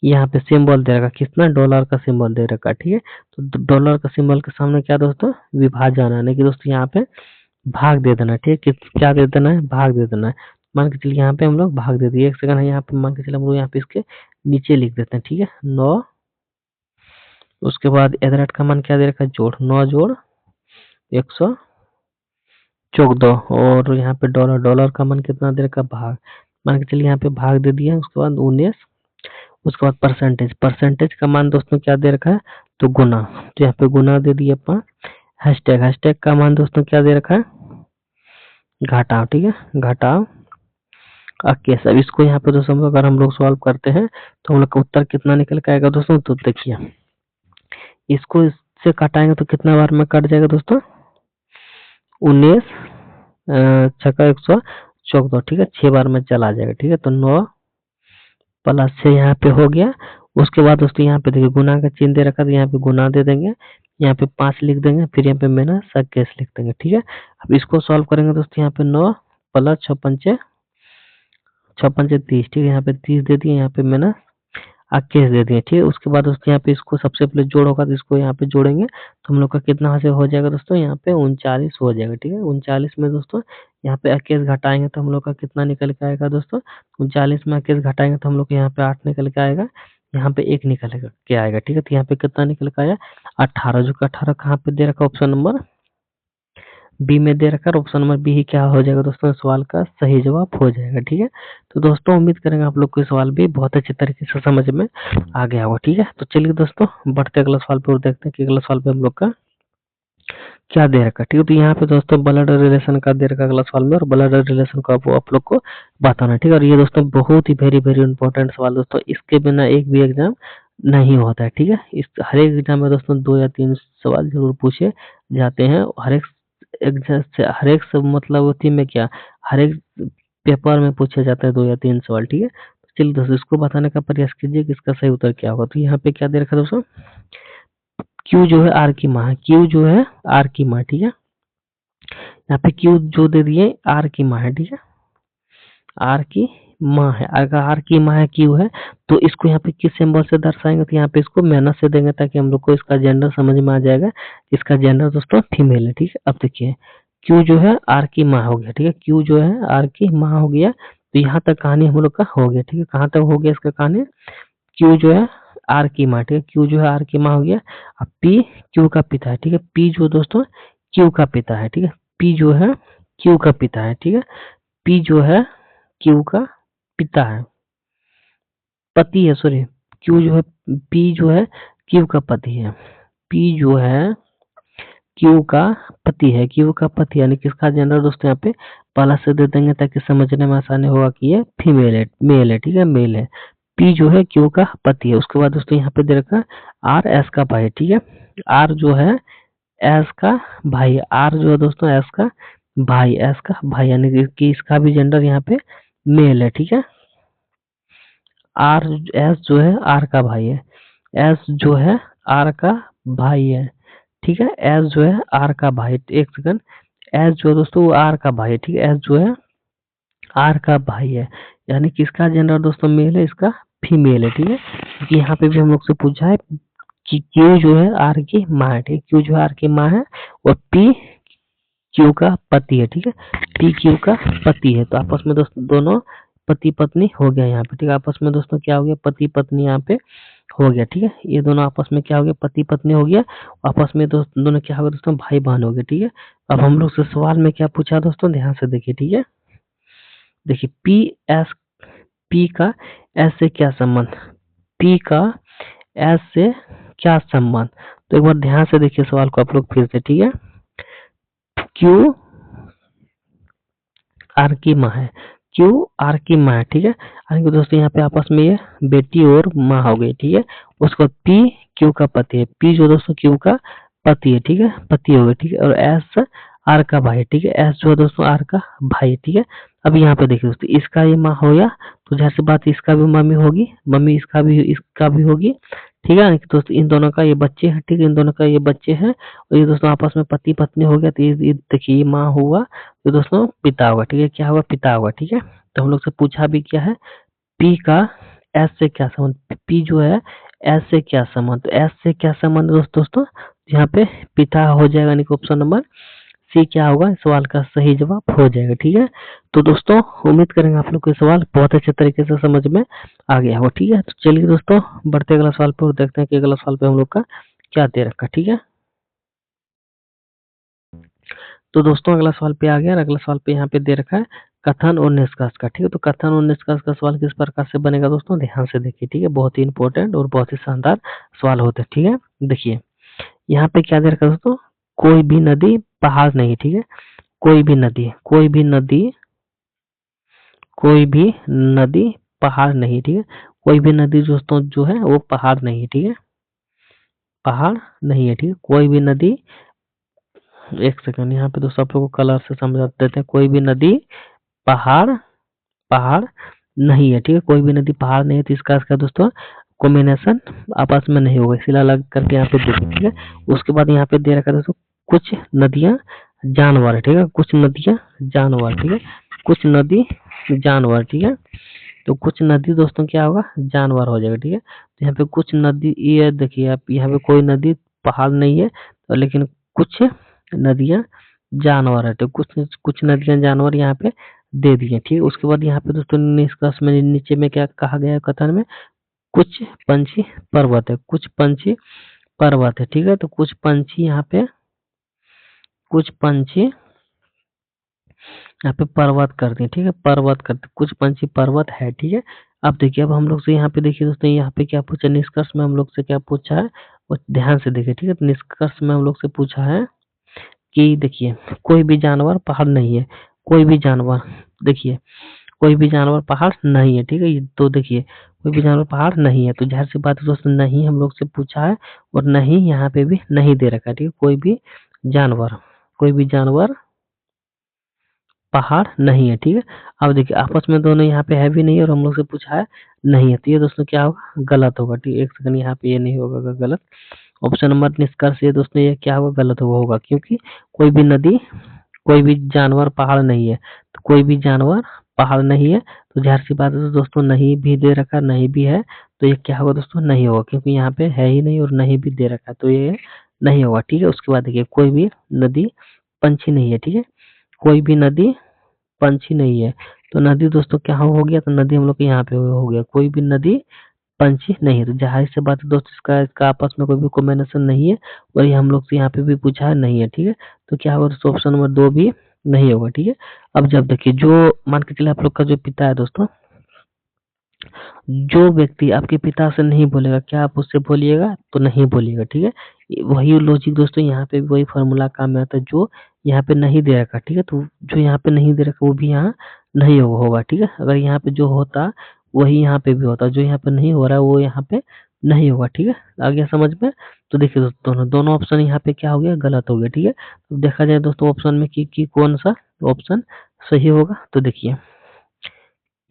यहाँ पे सिंबल दे रखा, कितना डॉलर का सिंबल दे रखा, ठीक है। तो डॉलर का सिंबल के सामने क्या दोस्तों, विभाजन आने की दोस्तों यहाँ पे भाग दे देना, ठीक है। क्या दे देना है, भाग दे देना है। मान के चलिए यहाँ पे हम लोग भाग दे दिए, एक सेकंड है यहाँ पे, मान के चलिए हम लोग यहाँ पे इसके नीचे लिख देते हैं, ठीक है, 9। उसके बाद एदरेट का मान क्या दे रखा है, जोड़, 9 जोड़ 114, और यहाँ पे डॉलर, डॉलर का मान कितना दे रखा है, भाग, मान के चलिए यहाँ पे भाग दे दिया। उसके बाद 19, उसके बाद परसेंटेज, परसेंटेज का मान दोस्तों क्या दे रखा है, तो गुना, तो यहाँ पे गुना दे दिए अपन। हैशटैग, हैशटैग का मान दोस्तों क्या दे रखा है, घटाव, ठीक है, घटाव केस। अब इसको यहाँ पे दोस्तों अगर हम लोग सॉल्व करते हैं तो हम लोग का उत्तर कितना निकल के आएगा दोस्तों, तो देखिए इसको इससे कटाएंगे तो कितना बार में कट जाएगा दोस्तों, 19 छक्का 114, ठीक है, 6 बार में चला जाएगा, ठीक है। तो 9 प्लस 6 यहाँ पे हो गया। उसके बाद दोस्तों यहाँ पे देखिए गुना का चिन्ह दे रखा, तो यहाँ पे गुना दे देंगे, यहाँ पे 5 लिख देंगे, फिर यहाँ पे माइनस केस लिख देंगे, ठीक है। अब इसको सॉल्व करेंगे दोस्तों, यहाँ पे 9 प्लस 6 पंचे 30, ठीक है। यहाँ पे 30 दे दिए, यहाँ पे मैंने केस दे दिए, ठीक है। उसके बाद दोस्तों यहाँ पे इसको सबसे पहले जोड़ होगा तो इसको यहाँ पे जोड़ेंगे तो हम लोग का कितना से हो जाएगा दोस्तों, यहाँ पे 39 हो जाएगा, ठीक है। 39 में दोस्तों यहाँ पे 21 घटाएंगे तो हम लोग का कितना निकल के आएगा दोस्तों, 39 में 21 घटाएंगे तो हम लोग के यहाँ पे 8 निकल के आएगा। यहाँ पे 1 निकल के आएगा, ठीक है। तो यहाँ पे कितना निकल के आया 18, जो कि 18 कहाँ पे दे रखा है, ऑप्शन नंबर बी में दे रखा है। ऑप्शन नंबर बी ही क्या हो जाएगा दोस्तों, सवाल का सही जवाब हो जाएगा, ठीक है। तो दोस्तों उम्मीद करेंगे आप लोग को सवाल भी बहुत अच्छे तरीके से समझ में आ गया होगा, ठीक है। तो चलिए दोस्तों बढ़ते अगला सवाल पे और देखते हैं कि अगला सवाल पे हम लोग का क्या दे रखा है, ठीक है। तो यहाँ पे दोस्तों ब्लड रिलेशन का दे रखा है अगला सवाल में, और ब्लड रिलेशन को आप लोग को बताना है, ठीक है। और ये दोस्तों बहुत ही वेरी वेरी इंपॉर्टेंट सवाल दोस्तों, इसके बिना एक भी एग्जाम नहीं होता है, ठीक है। इस हर एक एग्जाम में दोस्तों 2 या 3 सवाल जरूर पूछे जाते हैं। हर एक एग्जाम से हर एक सब मतलब होती में क्या, हर एक पेपर में पूछा जाता है 2 या 3 सवाल, ठीक है। तो चलिए दोस्तों इसको बताने का प्रयास कीजिए कि इसका सही उत्तर क्या होगा। तो यहाँ पे क्या दे रखा है दोस्तों, क्यू जो है आर की माँ है, क्यू जो है आर की माँ, ठीक है। यहाँ पे क्यू जो दे दिए आर की माँ है, ठीक है। आर की माँ है, अगर आर की माँ है क्यू है, तो इसको यहाँ पे किस सिंबल से दर्शाएंगे, तो यहाँ पे इसको मेहनत से देंगे ताकि हम लोग को इसका जेंडर समझ में आ जाएगा। इसका जेंडर दोस्तों फीमेल है, ठीक है। अब देखिए क्यू जो है आर की माँ हो गया, ठीक है। क्यू जो है आर की माँ हो गया, तो यहाँ तक कहानी हम लोग का हो गया, ठीक है। कहाँ तक हो गया इसका कहानी, क्यू जो है आर की माँ, ठीक है। क्यू जो है आर की माँ हो गया। अब पी क्यू का पिता है, ठीक है। पी जो दोस्तों क्यू का पिता है, ठीक है। पी जो है क्यू का पिता है, ठीक है। पी जो है क्यू का पिता है, पति है, सॉरी। क्यू जो है पी जो है क्यू का पति है, पी जो है क्यू का पति है, क्यू का पति यानी किसका जेंडर दोस्तों यहाँ पे पहला से दे देंगे ताकि समझने में आसानी होगा कि ये फीमेल है, मेल है, ठीक है, मेल है। पी जो है क्यू का पति है। उसके बाद दोस्तों यहाँ पे दे रखा आर एस का भाई, ठीक है। आर जो है एस का भाई, आर जो है दोस्तों एस का भाई, एस का भाई यानी कि इसका भी जेंडर यहाँ पे मेल है, ठीक है। आर एस जो है आर का भाई है, एस जो है आर का भाई है, ठीक है। एस जो है आर का भाई, एक सेकंड, एस जो है दोस्तों वो आर का भाई है, ठीक है। एस जो है आर का भाई है, यानी किसका जेंडर दोस्तों मेल है, इसका फीमेल है, ठीक है। क्योंकि यहाँ पे भी हम लोग से पूछा है कि क्यू जो है आर की माँ है, ठीक है। क्यू जो है आर की माँ है और पी क्यू का पति है, ठीक है। पी क्यू का पति है, तो आपस में दोस्तों दोनों पति पत्नी हो गया यहाँ पे, ठीक है। आपस में दोस्तों क्या हो गया, पति पत्नी यहाँ पे हो गया, ठीक है। ये दोनों आपस में क्या हो गया, पति पत्नी हो गया। आपस में दोनों क्या हो गया दोस्तों, भाई बहन हो गए, ठीक है। अब हम लोग से सवाल में क्या पूछा दोस्तों, ध्यान से देखिए, ठीक है। देखिए पी का एस से क्या संबंध, पी का एस से क्या संबंध, तो एक बार ध्यान से देखिए सवाल को आप लोग फिर से, ठीक है। क्यू आर की माँ है, क्यू आर की माँ है, ठीक है। यानी दोस्तों यहाँ पे आपस में ये बेटी और माँ हो गई, ठीक है। उसको पी क्यू का पति है, पी जो दोस्तों क्यू का पति है, ठीक है, पति हो गया, ठीक है। और एस आर का भाई, ठीक है। एस जो है दोस्तों आर का भाई, ठीक है। अब यहाँ पे देखिए दोस्तों इसका ये माँ हो गया, तो जैसे सी बात इसका भी मम्मी होगी, मम्मी इसका भी होगी, ठीक है। दोस्तों इन दोनों का ये बच्चे हैं, ठीक है, इन दोनों का ये बच्चे हैं, और ये दोस्तों आपस में पति पत्नी हो गया, तो ये देखिए ये माँ हुआ, तो दोस्तों पिता होगा, ठीक है। क्या होगा, पिता होगा, ठीक है। तो हम लोग से पूछा भी क्या है, पी का एस से क्या संबंध, पी जो है एस से क्या संबंध, तो एस से क्या संबंध दोस्तों यहाँ पे पिता हो जाएगा, यानी कि ऑप्शन नंबर सी क्या होगा, सवाल का सही जवाब हो जाएगा, ठीक है। तो दोस्तों उम्मीद करेंगे आप लोग को सवाल बहुत अच्छे तरीके से समझ में आ गया होगा, ठीक है। तो चलिए दोस्तों बढ़ते अगला सवाल पे और देखते हैं कि अगला सवाल पे हम लोग का क्या दे रखा, ठीक है। तो दोस्तों अगला सवाल पे आ गया, और अगला सवाल पे यहाँ पे दे रखा है कथन और निष्कर्ष का, ठीक है। तो कथन और निष्कर्ष का सवाल किस प्रकार से बनेगा दोस्तों, ध्यान से देखिए, ठीक है। बहुत ही इंपॉर्टेंट और बहुत ही शानदार सवाल होते हैं, ठीक है। देखिए यहाँ पे क्या दे रखा है दोस्तों, कोई भी नदी पहाड़ नहीं, ठीक है। कोई भी नदी, कोई भी नदी, कोई भी नदी पहाड़ नहीं, ठीक है। कोई भी नदी दोस्तों जो है वो पहाड़ नहीं है, ठीक है, पहाड़ नहीं है, ठीक है। कोई भी नदी, एक सेकंड यहाँ पे दोस्तों आप लोगों को कलर से समझा देते हैं, कोई भी नदी पहाड़ पहाड़ नहीं है, ठीक है। कोई भी नदी पहाड़ नहीं है, तो इसका दोस्तों कॉम्बिनेशन आपस में नहीं होगा, इसलिए अलग करके यहाँ पे देखिए, ठीक है। उसके बाद यहाँ पे दे रखा है दोस्तों कुछ नदियां जानवर है, ठीक है। कुछ नदियां जानवर, ठीक है। कुछ नदी जानवर, ठीक है। तो कुछ नदी दोस्तों क्या होगा, जानवर हो जाएगा, ठीक है। तो यहाँ पे कुछ नदी, ये देखिए आप यहाँ पे कोई नदी पहाड़ नहीं है, तो लेकिन कुछ नदियां जानवर है, तो कुछ कुछ नदियां जानवर यहाँ पे दे दिए, ठीक है। उसके बाद यहाँ पे दोस्तों निष्कर्ष में नीचे में क्या कहा गया है कथन में, कुछ पंछी पर्वत है, कुछ पंछी पर्वत है, ठीक है। तो कुछ पंछी कुछ पंछी यहाँ पे पर्वत करते हैं, ठीक है, पर्वत करते, कुछ पंछी पर्वत है, ठीक है। अब देखिए, अब हम लोग से यहाँ पे देखिए दोस्तों, यहाँ पे क्या पूछा, निष्कर्ष में हम लोग से क्या पूछा है, वो ध्यान से देखिए, ठीक है। तो निष्कर्ष में हम लोग से पूछा है कि देखिए, कोई भी जानवर पहाड़ नहीं है, कोई भी जानवर, देखिए, कोई भी जानवर पहाड़ नहीं है, ठीक है। तो देखिए, कोई भी जानवर पहाड़ नहीं है, तो जाहिर सी बात है दोस्तों, नहीं हम लोग से पूछा है और नहीं यहाँ पे भी नहीं दे रखा है, ठीक है। जानवर कोई भी जानवर पहाड़ नहीं है, ठीक है। अब देखिए, आपस में दोनों यहाँ पे है भी नहीं और हम लोग से पूछा है नहीं है, तो ये दोस्तों क्या होगा, गलत होगा, ठीक है। एक सेकंड, यहाँ पे ये नहीं होगा, गलत। ऑप्शन नंबर निष्कर्ष ये दोस्तों, ये क्या होगा, गलत होगा, क्योंकि कोई भी नदी, कोई भी जानवर पहाड़ नहीं है, तो कोई भी जानवर पहाड़ नहीं है, तो जाहिर सी बात है तो दोस्तों, नहीं भी दे रखा, नहीं भी है, तो ये क्या होगा दोस्तों, नहीं होगा, क्योंकि यहाँ पे है ही नहीं और नहीं भी दे रखा, तो ये नहीं होगा, ठीक है। उसके बाद देखिए, कोई भी नदी पंछी नहीं है, ठीक है, कोई भी नदी पंछी नहीं है, तो नदी दोस्तों क्या हो गया, तो नदी हम लोग के यहाँ पे हो गया, कोई भी नदी पंछी नहीं है, तो जाहिर सी बात है दोस्तों, इसका आपस में कोई भी कॉम्बिनेशन नहीं है, और ये हम लोग से यहाँ पे भी पूछा है, नहीं है, ठीक है। तो क्या होगा दोस्तों, ऑप्शन नंबर 2 भी नहीं होगा, ठीक है। अब जब देखिए, जो मान के चले आप लोग का जो पिता है दोस्तों, जो व्यक्ति आपके पिता से नहीं बोलेगा, क्या आप उससे बोलिएगा, तो नहीं बोलिएगा, ठीक है। वही लॉजिक दोस्तों, यहाँ पे भी वही फॉर्मूला काम में आता है, जो यहाँ पे नहीं दे रखा, ठीक है, तो जो यहाँ पे नहीं दे रखा वो भी यहाँ नहीं होगा, ठीक है। अगर यहाँ पे जो होता वही यहाँ पे भी होता, जो यहाँ पे नहीं हो रहा है वो यहाँ पे नहीं होगा, ठीक है। आ गया समझ में। तो देखिए दोस्तों, दोनों दोनों ऑप्शन यहाँ पे क्या हो गया, गलत हो गया, ठीक है। तो देखा जाए दोस्तों, ऑप्शन में कि कौन सा ऑप्शन सही होगा, तो देखिए,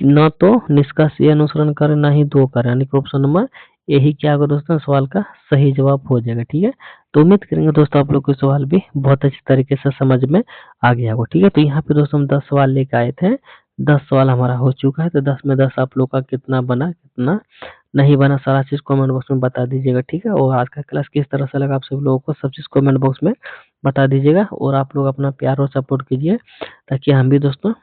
न तो निष्कर्ष ये अनुसरण करे, ना ही दो करे, यानी कि ऑप्शन नंबर यही क्या होगा दोस्तों, सवाल का सही जवाब हो जाएगा, ठीक है। तो उम्मीद करेंगे दोस्तों, आप लोग को सवाल भी बहुत अच्छी तरीके से समझ में आ गया होगा, ठीक है। तो यहाँ पे दोस्तों हम 10 सवाल लेके आए थे, 10 सवाल हमारा हो चुका है, तो 10 में 10 आप लोग का कितना बना, कितना नहीं बना, सारा चीज कमेंट बॉक्स में बता दीजिएगा, ठीक है। और आज का क्लास किस तरह से लगा आप सब लोगों को, सब चीज कमेंट बॉक्स में बता दीजिएगा, और आप लोग अपना प्यार और सपोर्ट कीजिए, ताकि हम भी दोस्तों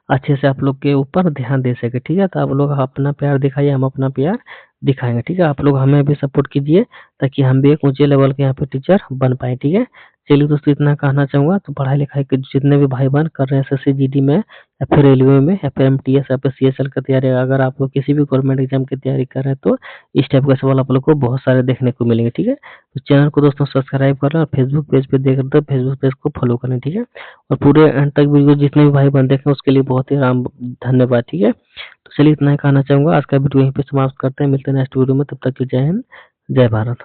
अच्छे से आप लोग के ऊपर ध्यान दे सके, ठीक है। तो आप लोग अपना प्यार दिखाइए, हम अपना प्यार दिखाएंगे, ठीक है। आप लोग हमें भी सपोर्ट कीजिए, ताकि हम भी एक ऊंचे लेवल के यहाँ पे टीचर बन पाए, ठीक है। चलिए दोस्तों, इतना कहना चाहूंगा। तो पढ़ाई लिखाई के जितने भी भाई बहन कर रहे हैं एसएससी जीडी में, या फिर रेलवे में, या फिर एमटीएस, या फिर सीएसएल की तैयारी, अगर आप लोग किसी भी गवर्नमेंट एग्जाम की तैयारी कर रहे हैं, तो इस टाइप का सवाल आप लोग को बहुत सारे देखने को मिलेंगे, ठीक है। तो चैनल को दोस्तों सब्सक्राइब कर लें, और फेसबुक पेज पे देख रहे हो तो फेसबुक पेज को फॉलो करें, ठीक है। और पूरे एंड तक वीडियो जितने भी भाई बहन देखें उसके लिए बहुत ही राम धन्यवाद, ठीक है। तो चलिए, इतना ही कहना चाहूंगा। आज का वीडियो यहीं पे समाप्त करते हैं, मिलते हैं नेक्स्ट वीडियो में, तब तक के जय हिंद, जय भारत।